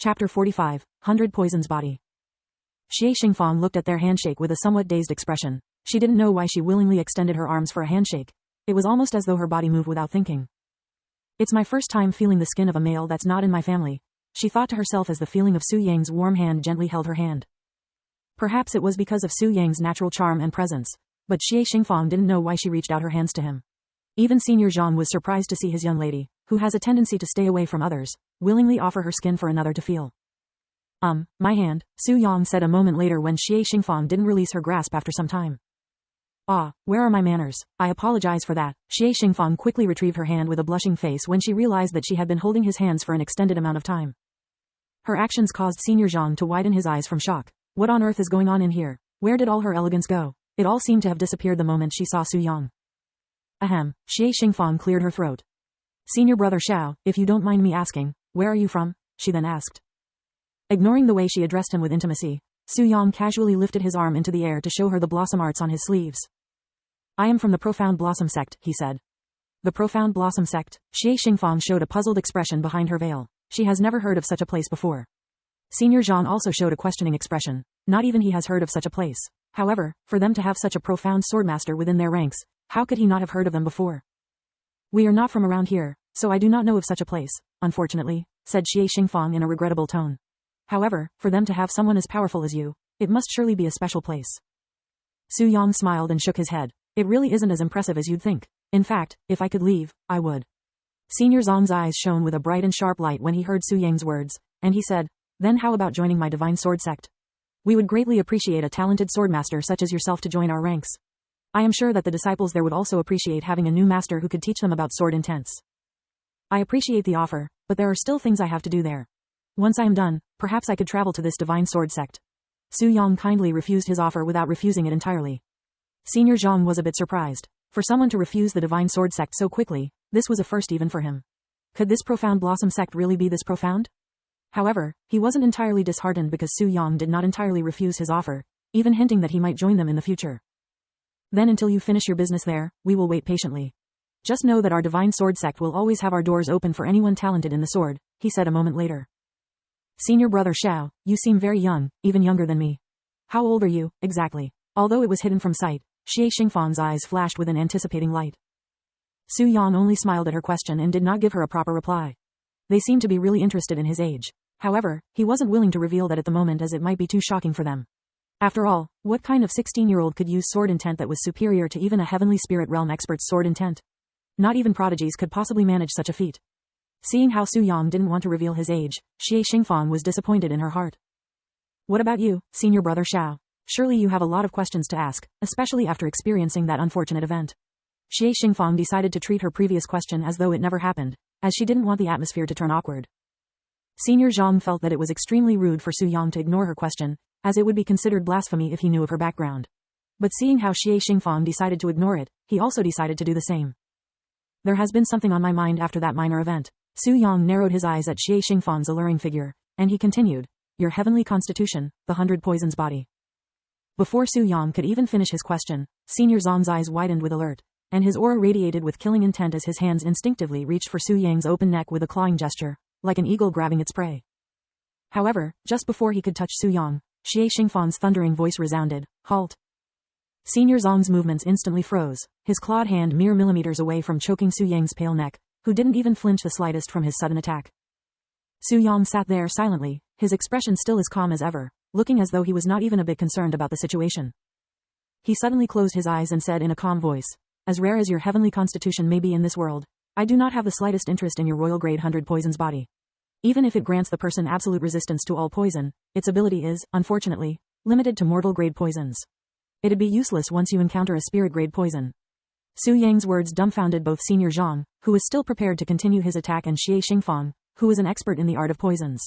Chapter 45, 100 Poisons Body. Xie Xingfang looked at their handshake with a somewhat dazed expression. She didn't know why she willingly extended her arms for a handshake. It was almost as though her body moved without thinking. It's my first time feeling the skin of a male that's not in my family, she thought to herself as the feeling of Su Yang's warm hand gently held her hand. Perhaps it was because of Su Yang's natural charm and presence, but Xie Xingfang didn't know why she reached out her hands to him. Even Senior Zhang was surprised to see his young lady, who has a tendency to stay away from others, willingly offer her skin for another to feel. My hand, Su Yang said a moment later when Xie Xingfang didn't release her grasp after some time. Where are my manners? I apologize for that. Xie Xingfang quickly retrieved her hand with a blushing face when she realized that she had been holding his hands for an extended amount of time. Her actions caused Senior Zhang to widen his eyes from shock. What on earth is going on in here? Where did all her elegance go? It all seemed to have disappeared the moment she saw Su Yang. Xie Xingfang cleared her throat. Senior brother Xiao, if you don't mind me asking, where are you from? She then asked. Ignoring the way she addressed him with intimacy, Su Yang casually lifted his arm into the air to show her the blossom arts on his sleeves. I am from the Profound Blossom Sect, he said. The Profound Blossom Sect? Xie Xingfang showed a puzzled expression behind her veil. She has never heard of such a place before. Senior Zhang also showed a questioning expression. Not even he has heard of such a place. However, for them to have such a profound swordmaster within their ranks, how could he not have heard of them before? We are not from around here, so I do not know of such a place, unfortunately, said Xie Xingfang in a regrettable tone. However, for them to have someone as powerful as you, it must surely be a special place. Su Yang smiled and shook his head. It really isn't as impressive as you'd think. In fact, if I could leave, I would. Senior Zhang's eyes shone with a bright and sharp light when he heard Su Yang's words, and he said, then how about joining my divine sword sect? We would greatly appreciate a talented swordmaster such as yourself to join our ranks. I am sure that the disciples there would also appreciate having a new master who could teach them about sword intents. I appreciate the offer, but there are still things I have to do there. Once I am done, perhaps I could travel to this divine sword sect. Su Yang kindly refused his offer without refusing it entirely. Senior Zhang was a bit surprised. For someone to refuse the divine sword sect so quickly, this was a first even for him. Could this Profound Blossom sect really be this profound? However, he wasn't entirely disheartened because Su Yang did not entirely refuse his offer, even hinting that he might join them in the future. Then until you finish your business there, we will wait patiently. Just know that our divine sword sect will always have our doors open for anyone talented in the sword, he said a moment later. Senior brother Xiao, you seem very young, even younger than me. How old are you, exactly? Although it was hidden from sight, Xie Xingfang's eyes flashed with an anticipating light. Su Yang only smiled at her question and did not give her a proper reply. They seemed to be really interested in his age. However, he wasn't willing to reveal that at the moment as it might be too shocking for them. After all, what kind of 16-year-old could use sword intent that was superior to even a heavenly spirit realm expert's sword intent? Not even prodigies could possibly manage such a feat. Seeing how Su Yang didn't want to reveal his age, Xie Xingfang was disappointed in her heart. What about you, senior brother Xiao? Surely you have a lot of questions to ask, especially after experiencing that unfortunate event. Xie Xingfang decided to treat her previous question as though it never happened, as she didn't want the atmosphere to turn awkward. Senior Zhang felt that it was extremely rude for Su Yang to ignore her question, as it would be considered blasphemy if he knew of her background. But seeing how Xie Xingfang decided to ignore it, he also decided to do the same. There has been something on my mind after that minor event. Su Yang narrowed his eyes at Xie Xingfang's alluring figure, and he continued, your heavenly constitution, the 100 Poisons Body. Before Su Yang could even finish his question, Senior Zhang's eyes widened with alert, and his aura radiated with killing intent as his hands instinctively reached for Su Yang's open neck with a clawing gesture, like an eagle grabbing its prey. However, just before he could touch Su Yang, Xie Xingfang's thundering voice resounded, halt. Senior Zhang's movements instantly froze, his clawed hand mere millimeters away from choking Su Yang's pale neck, who didn't even flinch the slightest from his sudden attack. Su Yang sat there silently, his expression still as calm as ever, looking as though he was not even a bit concerned about the situation. He suddenly closed his eyes and said in a calm voice, as rare as your heavenly constitution may be in this world, I do not have the slightest interest in your royal grade 100 Poisons Body. Even if it grants the person absolute resistance to all poison, its ability is, unfortunately, limited to mortal grade poisons. It'd be useless once you encounter a spirit grade poison. Su Yang's words dumbfounded both Senior Zhang, who was still prepared to continue his attack, and Xie Xingfang, who was an expert in the art of poisons.